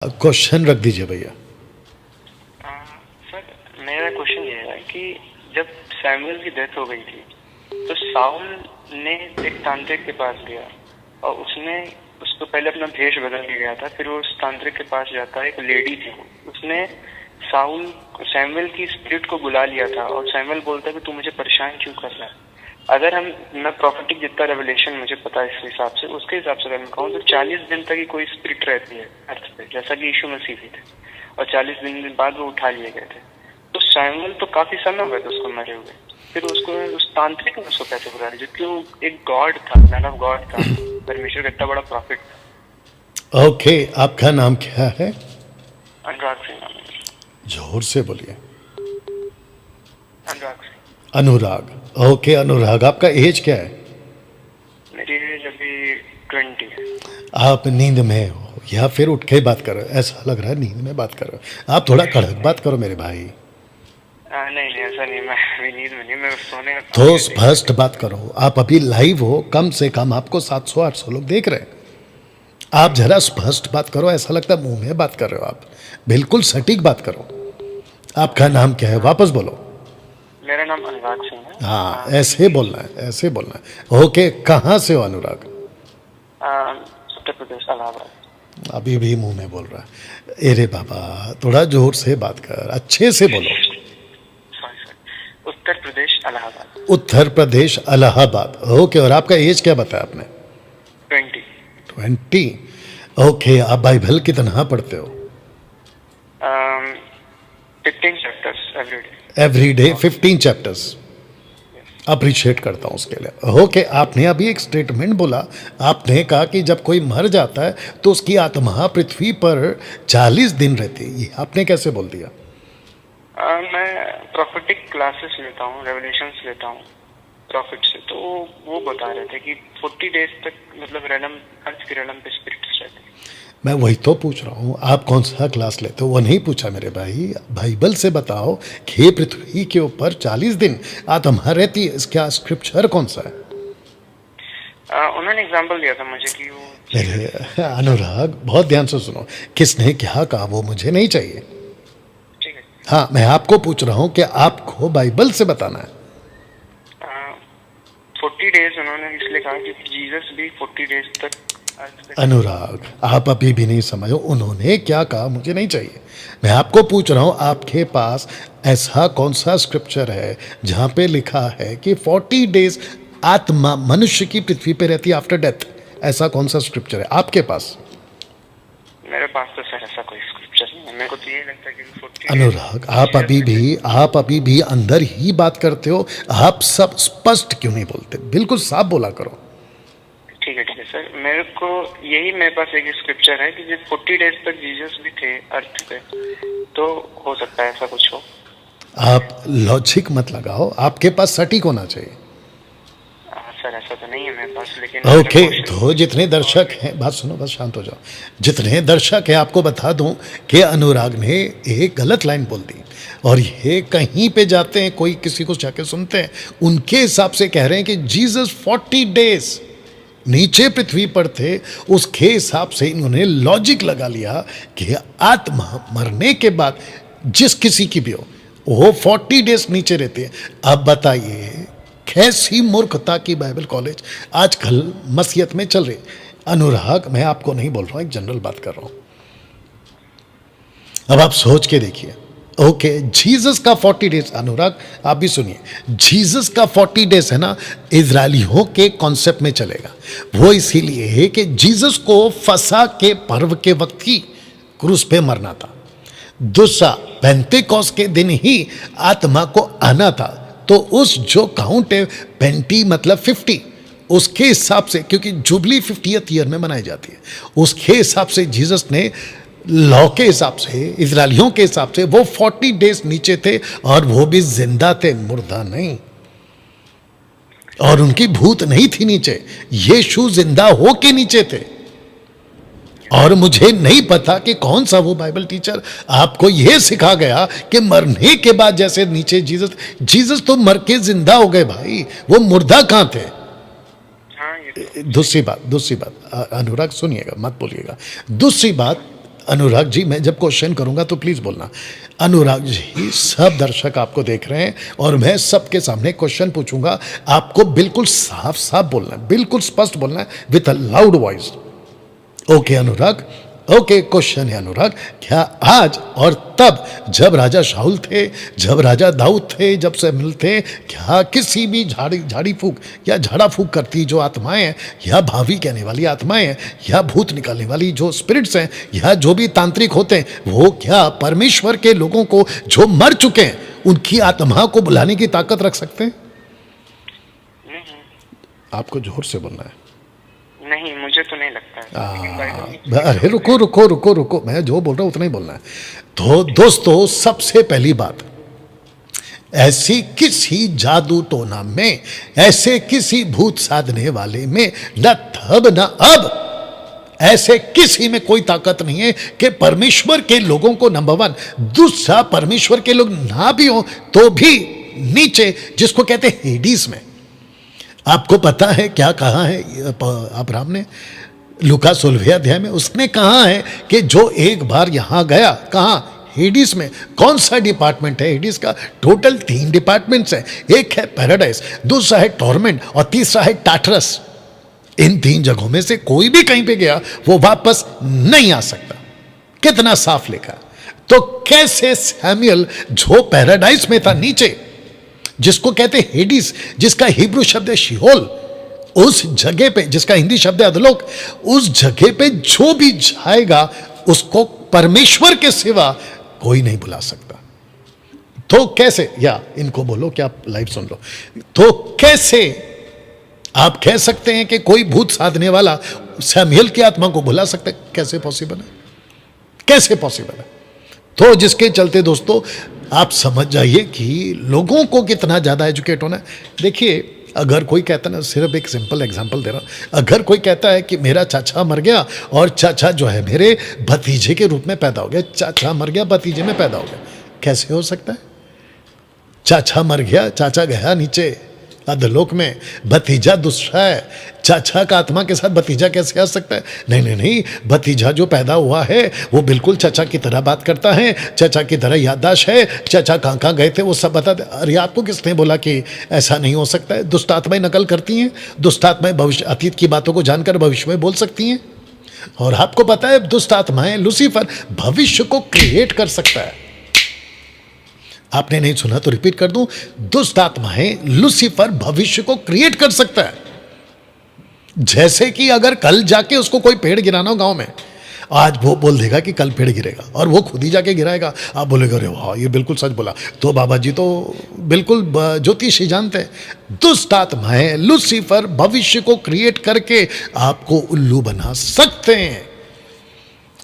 Question रख दीजिए भैया। सर मेरा क्वेश्चन ये है कि जब सैमुअल की डेथ हो गई थी तो साउल ने एक तांत्रिक के पास गया और उसने उसको पहले अपना भेष बदल के गया था। फिर वो उस तांत्रिक के पास जाता है, एक लेडी थी, उसने सैमुअल की स्पिरिट को बुला लिया था और सैमुअल बोलता है कि तू मुझे परेशान क्यों कर रहा है। अगर मैं प्रॉफिटिक जितना रेवलेशन मुझे पता है इस हिसाब से, उसके हिसाब से अगर मैं कहूँ तो 40 दिन तक ही कोई स्पिरिट रहती है अर्थ पे, जैसा कि यीशु मसीह भी थे, और 40 दिन बाद वो उठा लिए गए थे। तो सैमुअल तो काफी समय हो गए थे उसको मरे हुए, फिर उसको उस तांत्रिक ने उसको कैसे बुला लिया, जबकि वो एक गॉड था, मैन ऑफ गॉड था, परमेश्वर का इतना बड़ा प्रॉफिट था। ओके, आपका नाम क्या है? अनुराग सिंह नाम है। जोर से बोलिए। अनुराग सिंह। अनुराग। ओके अनुराग, आपका एज क्या है? मेरी एज अभी 20 है। आप नींद में हो या फिर उठ के बात कर रहे हो? ऐसा लग रहा है नींद में बात कर रहे हो। आप थोड़ा कड़क बात करो मेरे भाई। नहीं ऐसा नहीं, मैं अभी नींद में नहीं, मैं सोने का तो स्पष्ट बात करो। आप अभी लाइव हो, कम से कम आपको 700-800 लोग देख रहे हैं। आप जरा स्पष्ट बात करो, ऐसा लगता है मुंह में बात कर रहे हो आप। बिल्कुल सटीक बात करो। आपका नाम क्या है? वापस बोलो। मेरा नाम अनुराग सिंह है। हाँ, ऐसे बोलना है, ऐसे बोलना है। ओके, कहाँ से हो अनुराग? उत्तर प्रदेश, इलाहाबाद। अभी भी मुंह में बोल रहा है। अरे बाबा, थोड़ा जोर से बात कर, अच्छे से बोलो। Sorry sir, Uttar Pradesh Allahabad. Uttar Pradesh Allahabad. Okay, और आपका एज क्या बताया आपने? 20। ओके, आप बाइबल कितना पढ़ते हो? 15 chapters everyday. Everyday 15 chapters. Appreciate करता हूँ उसके लिए। ओके, आपने अभी एक स्टेटमेंट बोला। आपने कहा कि जब कोई मर जाता है तो उसकी आत्मा पृथ्वी पर 40 दिन रहती है। ये आपने कैसे बोल दिया? मैं प्रॉफिटिक क्लासेस लेता हूँ, रेवलेशंस लेता हूँ प्रॉफिट से, तो वो बता रहे थे कि 40 डेज तक मतलब रेलम, अर्थ की रेलम पे स्पिरिट्स रहते हैं। मैं वही तो पूछ रहा हूँ, आप कौन सा क्लास लेते हो? वो नहीं पूछा मेरे भाई। बाइबल से बताओ कि पृथ्वी के ऊपर 40 दिन आत्मा रहती है, इसका स्क्रिप्चर कौन सा है? उन्होंने एग्जांपल दिया था मुझे कि वो मेरे अनुराग, बहुत ध्यान से सुनो। किसने क्या कहा वो मुझे नहीं चाहिए। ठीक है। हाँ, मैं आपको पूछ रहा हूँ कि आपको बाइबल से बताना है। 40 डेज उन्होंने इसलिए कहा कि जीसस भी 40 डेज तक। अनुराग, आप अभी भी नहीं समझो उन्होंने क्या कहा, मुझे नहीं चाहिए। मैं आपको पूछ रहा हूँ, आपके पास ऐसा कौन सा स्क्रिप्चर है जहाँ पे लिखा है कि 40 डेज आत्मा मनुष्य की पृथ्वी पे रहती है आफ्टर डेथ? ऐसा कौन सा स्क्रिप्चर है आपके पास? मेरे पास तो सर ऐसा कोई स्क्रिप्चर नहीं है। मेरे को तो ये लगता है कि 40 अनुराग, आप अभी भी अंदर ही बात करते हो। आप सब स्पष्ट क्यों नहीं बोलते? बिल्कुल साफ बोला करो। ठीक है सर, मेरे को यही, मेरे पास एक स्क्रिप्चर है कि जब 40 डेज तक जीसस भी थे अर्थ पे, तो हो सकता है ऐसा कुछ हो। आप लॉजिक मत लगाओ, आपके पास सटीक होना चाहिए। सर ऐसा तो नहीं है मेरे पास, लेकिन ओके, तो जितने दर्शक हैं, बात सुनो, बस शांत हो जाओ। जितने दर्शक हैं, आपको बता दूं कि अनुराग ने एक गलत लाइन बोल दी, और ये कहीं पे जाते हैं, कोई किसी को जाके सुनते हैं, उनके हिसाब से कह रहे हैं कि जीसस 40 डेज नीचे पृथ्वी पर थे। उसके हिसाब से इन्होंने लॉजिक लगा लिया कि आत्मा मरने के बाद जिस किसी की भी हो, वो 40 डेज नीचे रहती है। अब बताइए, कैसी मूर्खता की बाइबल कॉलेज आजकल मसीहत में चल रही। अनुराग, मैं आपको नहीं बोल रहा हूँ, एक जनरल बात कर रहा हूँ। अब आप सोच के देखिए। ओके, जीसस का 40 डेज, अनुराग आप भी सुनिए, जीसस का 40 डेज है ना, इजरायलियों के कॉन्सेप्ट में चलेगा। वो इसीलिए है कि जीसस को फसा के पर्व के वक्त ही क्रूस पे मरना था। दूसरा, पेंतेकोस्त के दिन ही आत्मा को आना था। तो उस जो काउंट है, 20 मतलब 50, उसके हिसाब से, क्योंकि जुबली 50th ईयर में मनाई जाती है, उसके हिसाब से जीसस ने लॉ के हिसाब से, इजरायलियों के हिसाब से, वो 40 डेज नीचे थे, और वो भी जिंदा थे, मुर्दा नहीं। और उनकी भूत नहीं थी नीचे, यीशु जिंदा हो के नीचे थे। और मुझे नहीं पता कि कौन सा वो बाइबल टीचर आपको यह सिखा गया कि मरने के बाद जैसे नीचे जीसस तो मर के जिंदा हो गए भाई, वो मुर्दा कहां थे? दूसरी बात अनुराग सुनिएगा, मत बोलिएगा। दूसरी बात, अनुराग जी, मैं जब क्वेश्चन करूंगा तो प्लीज बोलना। अनुराग जी, सब दर्शक आपको देख रहे हैं और मैं सबके सामने क्वेश्चन पूछूंगा, आपको बिल्कुल साफ साफ बोलना है, बिल्कुल स्पष्ट बोलना है with a loud voice. Okay Anurag, okay question है अनुराग, क्या आज और तब जब राजा शाऊल थे, जब राजा दाऊद थे, जब शमूएल थे, क्या किसी भी झाड़ी फूक या झाड़ा फूक करती जो आत्माएं हैं, या भावी कहने वाली आत्माएं हैं, या भूत निकालने वाली जो स्पिरिट्स हैं, या जो भी तांत्रिक होते हैं, वो क्या परमेश्वर के लोगों को जो मर चुके हैं उनकी आत्मा को बुलाने की ताकत रख सकते हैं? आपको जोर से बोलना है। नहीं, मुझे तो नहीं लगता है, लेकिन बाइबल में अरे रुको रुको रुको रुको, मैं जो बोल रहा हूं उतना ही बोलना है। तो दोस्तों, सबसे पहली बात, ऐसी किसी जादू टोना में, ऐसे किसी भूत साधने वाले में न तब न अब ऐसे किसी में कोई ताकत नहीं है कि परमेश्वर के लोगों को, नंबर वन, दूसरा परमेश्वर के लोग ना भी हो तो भी नीचे, जिसको कहते हैं हेडीज में, आपको पता है क्या कहा है अब्राहम ने लूका 16वें अध्याय में? उसने कहा है कि जो एक बार यहां गया, कहां? हेडिस में। कौन सा डिपार्टमेंट है हेडिस का? टोटल 3 डिपार्टमेंट्स हैं। एक है पैराडाइज, दूसरा है टॉर्मेंट और तीसरा है टाटरस। इन 3 जगहों में से कोई भी कहीं पे गया वो वापस नहीं आ सकता। कितना साफ लिखा। तो कैसे सैमुअल जो पैराडाइज में था नीचे, जिसको कहते हैं हेडिस, जिसका हिब्रू शब्द है शिहोल, उस जगह पे, जिसका हिंदी शब्द है अधलोक, उस जगह पे जो भी जाएगा उसको परमेश्वर के सिवा कोई नहीं बुला सकता। तो कैसे, या इनको बोलो कि आप लाइव सुन लो, तो कैसे आप कह सकते हैं कि कोई भूत साधने वाला सैमुअल की आत्मा को बुला सकता है? कैसे पॉसिबल है? कैसे पॉसिबल है? तो जिसके चलते दोस्तों आप समझ जाइए कि लोगों को कितना ज़्यादा एजुकेट होना है। देखिए, अगर कोई कहता ना, सिर्फ एक सिंपल एग्जांपल दे रहा हूँ, अगर कोई कहता है कि मेरा चाचा मर गया और चाचा जो है मेरे भतीजे के रूप में पैदा हो गया, चाचा मर गया भतीजे में पैदा हो गया, कैसे हो सकता है? चाचा मर गया, चाचा गया नीचे अधलोक में, भतीजा दूसरा है, चाचा का आत्मा के साथ भतीजा कैसे आ सकता है? नहीं नहीं नहीं, भतीजा जो पैदा हुआ है वो बिल्कुल चाचा की तरह बात करता है, चाचा की तरह याददाश्त है, चाचा कहाँ कहाँ गए थे वो सब बता दे। अरे आपको किसने बोला कि ऐसा नहीं हो सकता है? दुष्ट आत्माएं नकल करती हैं, दुष्ट आत्माएं भविष्य अतीत की बातों को जानकर भविष्य में बोल सकती हैं। और आपको पता है दुष्ट आत्माएं, लूसीफर भविष्य को क्रिएट कर सकता है। आपने नहीं सुना तो रिपीट कर दूं, दुष्ट आत्माएं लूसीफर भविष्य को क्रिएट कर सकता है। जैसे कि अगर कल जाके उसको कोई पेड़ गिराना हो गांव में, आज वो बोल देगा कि कल पेड़ गिरेगा और वो खुद ही जाके गिराएगा। आप बोलेगा अरे वाह ये बिल्कुल सच बोला, तो बाबा जी तो बिल्कुल ज्योतिषी जानते हैं। दुष्ट आत्माएं लूसीफर भविष्य को क्रिएट करके आपको उल्लू बना सकते हैं।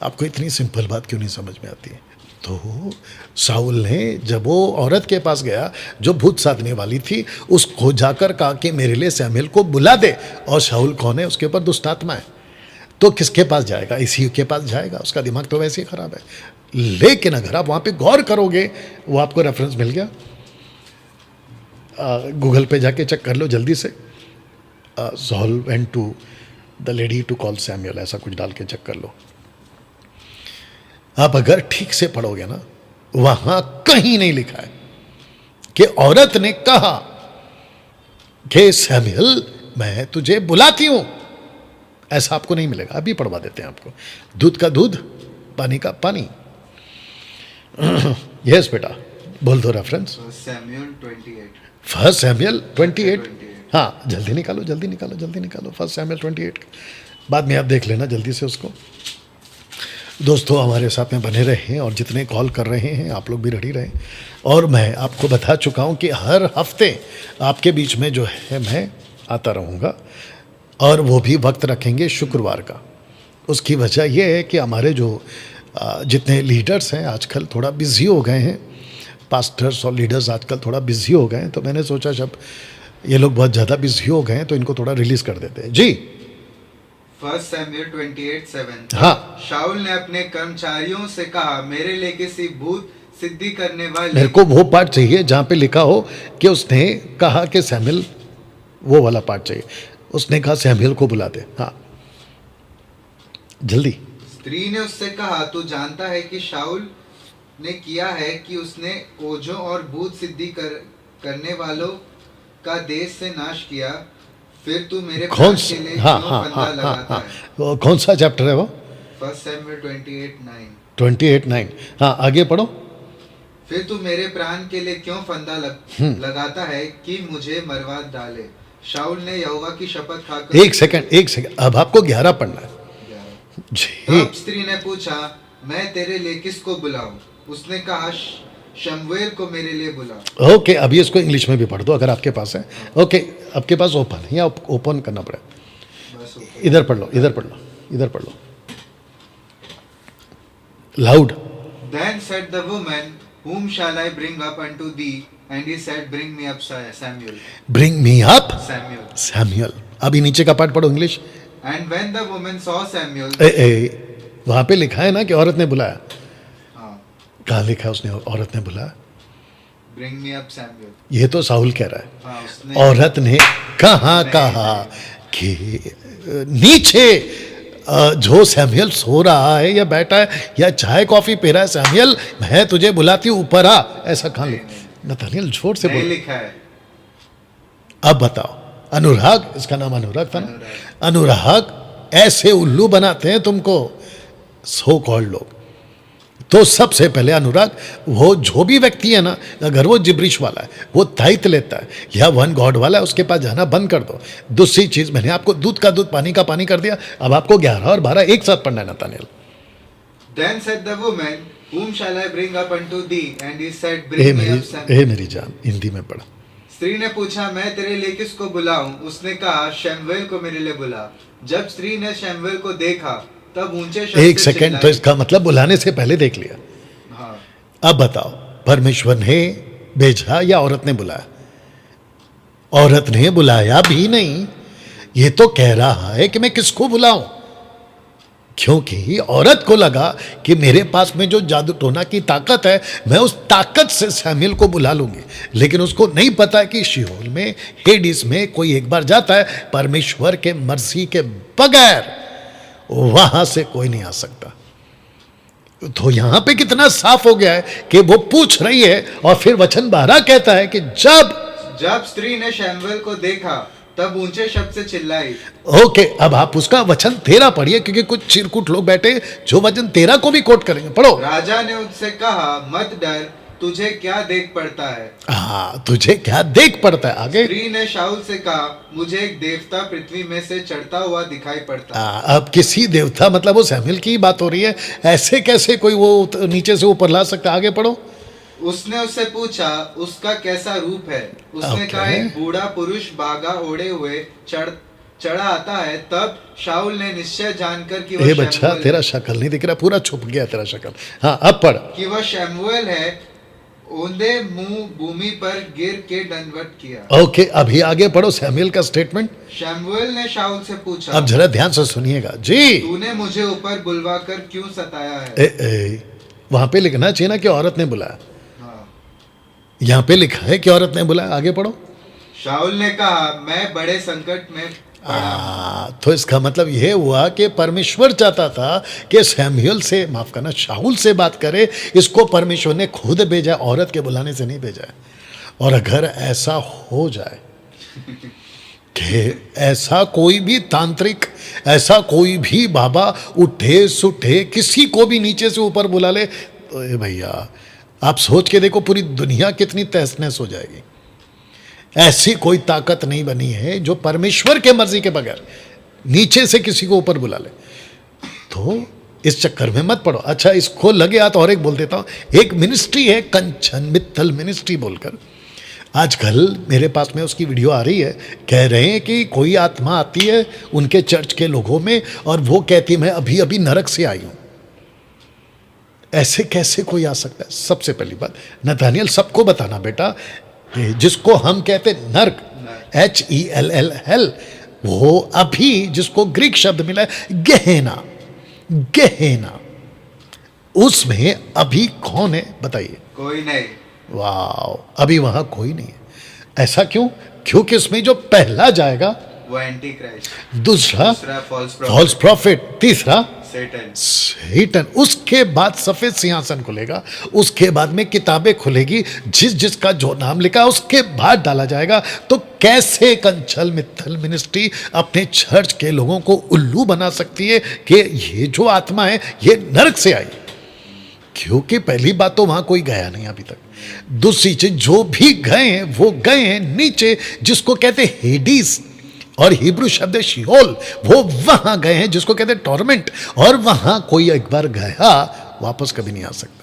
आपको इतनी सिंपल बात क्यों नहीं समझ में आती है? तो शाऊल ने जब वो औरत के पास गया जो भूत साधने वाली थी, उसको जाकर कहा कि मेरे लिए सैमुएल को बुला दे। और शाऊल कौन है? उसके ऊपर दुष्ट आत्मा है। तो किसके पास जाएगा? इसी के पास जाएगा। उसका दिमाग तो वैसे ही खराब है। लेकिन अगर आप वहाँ पे गौर करोगे, वो आपको रेफरेंस मिल गया, गूगल पे जाके चेक कर लो जल्दी से, Saul went to the lady to call Samuel, ऐसा कुछ डाल के चेक कर लो। आप अगर ठीक से पढ़ोगे ना, वहां कहीं नहीं लिखा है कि औरत ने कहा कि सैमुएल मैं तुझे बुलाती हूं। ऐसा आपको नहीं मिलेगा। अभी पढ़वा देते हैं आपको। दूध का दूध, पानी का पानी। यस बेटा, बोल दो रेफरेंस। First Samuel 28। हाँ जल्दी निकालो जल्दी निकालो जल्दी निकालो। फर्स्ट सैमुएल 28 बाद में आप देख लेना जल्दी से उसको। दोस्तों हमारे साथ में बने रहें और जितने कॉल कर रहे हैं आप लोग भी रेडी रहें। और मैं आपको बता चुका हूं कि हर हफ्ते आपके बीच में जो है मैं आता रहूंगा, और वो भी वक्त रखेंगे शुक्रवार का। उसकी वजह यह है कि हमारे जो जितने लीडर्स हैं आजकल थोड़ा बिजी हो गए हैं, पास्टर्स और लीडर्स आजकल थोड़ा बिजी हो गए हैं, तो मैंने सोचा जब ये लोग बहुत ज़्यादा बिजी हो गए हैं तो इनको थोड़ा रिलीज़ कर देते हैं। जी, फर्स्ट सैमुएल 28:7। हाँ, शाऊल ने अपने कर्मचारियों से कहा, मेरे लिए किसी भूत सिद्धि करने वाले। मेरे को वो पार्ट चाहिए जहाँ पे लिखा हो कि उसने कहा कि सैमुएल, वो वाला पार्ट चाहिए। उसने कहा सैमुएल को बुला दे। हाँ जल्दी। स्त्री ने उससे कहा, तू जानता है कि शाऊल ने किया है कि उसने ओझों और भूत सिद्धि करने वालों का देश से नाश किया, फिर तू मेरे कौन प्राण सा? के लिए हाँ क्यों हाँ फंदा हाँ हाँ लगाता हाँ है? वो कौन सा चैप्टर है वो? 1 Samuel 28:9। 28:9। हाँ आगे पढ़ो। फिर तू मेरे प्राण के लिए क्यों फंदा लगाता है कि मुझे मरवा डाले? शाऊल ने यहोवा की शपथ खाकर एक सेकंड, अब आपको 11 पढ़ना है जी। तब स्त्री ने पूछा, मैं तेरे लिए किसको बुलाऊं? उसने कहा, शमूएल को मेरे लिए बुला। ओके, अभी इसको इंग्लिश में भी पढ़ दो अगर आपके पास है। ओके, आपके पास ओपन है या ओपन करना पड़ेगा? बस ओके। इधर पढ़ लो, इधर पढ़ लो, इधर पढ़ लो loud. Then said the woman, whom shall I bring up unto thee? And he said, bring me up Samuel. Bring me up Samuel. Samuel. अभी नीचे का पार्ट पढ़ो English. And when the woman saw Samuel, वहां पे लिखा है ना कि औरत ने बुलाया। हाँ, कहाँ लिखा है उसने औरत ने बुलाया? bring me up Samuel. ये तो साहुल कह रहा है। हाँ, उसने औरत ने कहाँ कहा कि नीचे जो सैमुअल सो रहा है या बैठा है या चाय कॉफी पी रहा है, सैमुअल मैं तुझे बुलाती हूँ ऊपर आ, ऐसा कहाँ लिखा? नथानियल जोर से नहीं बोल। लिखा है। अब बताओ, अनुराग, इसका नाम अनुराग था ना? अनुराग ऐसे उल्लू बनाते हैं तुमको सो कॉल्ड लोग। तो सबसे पहले अनुराग, वो जो भी व्यक्ति है ना, अगर वो जिब्रिश वाला है, वो दायित्व लेता है या वन गॉड वाला है, उसके पास जाना बंद कर दो। दूसरी चीज, मैंने आपको दूध का दूध पानी का पानी कर दिया, अब आपको 11 और 12 एक साथ पढ़ना है Nathaniel. Then said the woman, whom shall I bring up unto thee? And he said, bring me up Samuel. मेरी जान, हिंदी में पढ़ा। स्त्री ने पूछा, मैं तेरे लिए किसको बुलाऊं? उसने कहा, शमूएल को मेरे लिए बुला। जब स्त्री ने शमूएल को देखा, तब ऊंचे शब्द एक से सेकंड, तो चिल्लाई। इसका मतलब बुलाने से पहले देख लिया। हाँ, अब बताओ, परमेश्वर ने भेजा या औरत ने बुलाया? औरत ने बुलाया भी नहीं। ये तो कह रहा है कि मैं किसको बुलाऊं, क्योंकि औरत को लगा कि मेरे पास में जो जादू टोना की ताकत है, मैं उस ताकत से सैमुएल को बुला लूंगी। लेकिन उसको नहीं पता कि शिहोल में, हेडिस में कोई एक बार जाता है, परमेश्वर के मर्जी के बगैर वहां से कोई नहीं आ सकता। तो यहां पे कितना साफ हो गया है कि वो पूछ रही है और फिर वचन 12 कहता है कि जब स्त्री ने शमूएल को देखा, तब ऊंचे शब्द से चिल्लाई। ओके, अब आप उसका वचन 13 पढ़िए, क्योंकि कुछ चिरकुट लोग बैठे जो वचन 13 को भी कोट करेंगे। पढ़ो। राजा ने उससे कहा, मत डर, तुझे क्या देख पड़ता है? हाँ, तुझे क्या देख पड़ता है? आगे। स्त्री ने शाऊल से कहा, मुझे एक देवता पृथ्वी में से चढ़ता हुआ दिखाई पड़ता है। अब किसी देवता, मतलब वो सैमुएल की बात हो रही है, ऐसे कैसे कोई वो नीचे से ऊपर ला सकता है? आगे पढ़ो। उसने उससे पूछा, उसका कैसा रूप है? उसने कहा, एक बूढ़ा पुरुष बागा ओढ़े हुए चढ़ा आता है। तब शाऊल ने निश्चय जानकर कि ए बच्चा, तेरा शक्ल नहीं दिख रहा, पूरा छुप गया तेरा शक्ल। हाँ, अब पढ़। कि वह शमूएल है। ओंधे मुंह भूमि पर गिर के दंडवत किया। ओके, अभी आगे पढ़ो सैमुएल का स्टेटमेंट। शमूएल ने शाऊल से पूछा, अब जरा ध्यान से सुनिएगा जी। तूने मुझे ऊपर बुलवाकर क्यों सताया है? वहां पे लिखना चाहिए ना कि औरत ने बुलाया। हाँ। यहाँ पे लिखा है कि औरत ने बुलाया। आगे पढ़ो। शाऊल ने कहा, मैं बड़े संकट में पड़ा। तो इसका मतलब यह हुआ कि परमेश्वर चाहता था कि सैमुएल से, माफ करना, शाऊल से बात करे। इसको परमेश्वर ने खुद भेजा, औरत के बुलाने से नहीं भेजा है। और अगर ऐसा हो जाए कि ऐसा कोई भी तांत्रिक, ऐसा कोई भी बाबा उठे सुठे किसी को भी नीचे से ऊपर बुला ले, तो ए भैया आप सोच के देखो पूरी दुनिया कितनी तहस नहस हो जाएगी। ऐसी कोई ताकत नहीं बनी है जो परमेश्वर के मर्जी के बगैर नीचे से किसी को ऊपर बुला ले। तो इस चक्कर में मत पड़ो। अच्छा, इसको लगे हाथ और एक बोल देता हूं। एक मिनिस्ट्री है कंचन मित्तल मिनिस्ट्री बोलकर, आजकल मेरे पास में उसकी वीडियो आ रही है। कह रहे हैं कि कोई आत्मा आती है उनके चर्च के लोगों में और वो कहती मैं अभी अभी नरक से आई हूं। ऐसे कैसे कोई आ सकता है? सबसे पहली बात, नथानियल सबको बताना बेटा, जिसको हम कहते नर्क, HELL हेल, वो अभी जिसको ग्रीक शब्द मिला है गेहेना, गेहेना, उसमें अभी कौन है बताइए? कोई नहीं। वाह, अभी वहां कोई नहीं है। ऐसा क्यों? क्योंकि उसमें जो पहला जाएगा वो एंटी क्राइस्ट, दूसरा दूसरा फॉल्स फॉल्स प्रॉफिट, तीसरा सेटन। सैतान। उसके बाद सफेद सिंहासन खुलेगा, उसके बाद में किताबें खुलेगी, जिसका जो नाम लिखा उसके बाद डाला जाएगा। तो कैसे कंचल मित्तल मिनिस्ट्री अपने चर्च के लोगों को उल्लू बना सकती है कि ये जो आत्मा है ये नरक से आई? क्योंकि पहली बात तो वहां कोई गया नहीं अभी तक। दूसरी चीज, जो भी गए हैं वो गए हैं नीचे, जिसको कहते हैं हेडीज, और हिब्रू शब्द है शिओल, वो वहां गए हैं जिसको कहते हैं टॉर्मेंट, और वहां कोई एक बार गया वापस कभी नहीं आ सकता।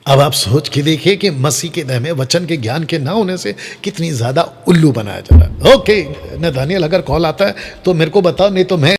अब आप सोच के देखिए कि मसीह के दह में वचन के ज्ञान के ना होने से कितनी ज्यादा उल्लू बनाया जा रहा है। ओके नथानियल, अगर कॉल आता है तो मेरे को बताओ, नहीं तो मैं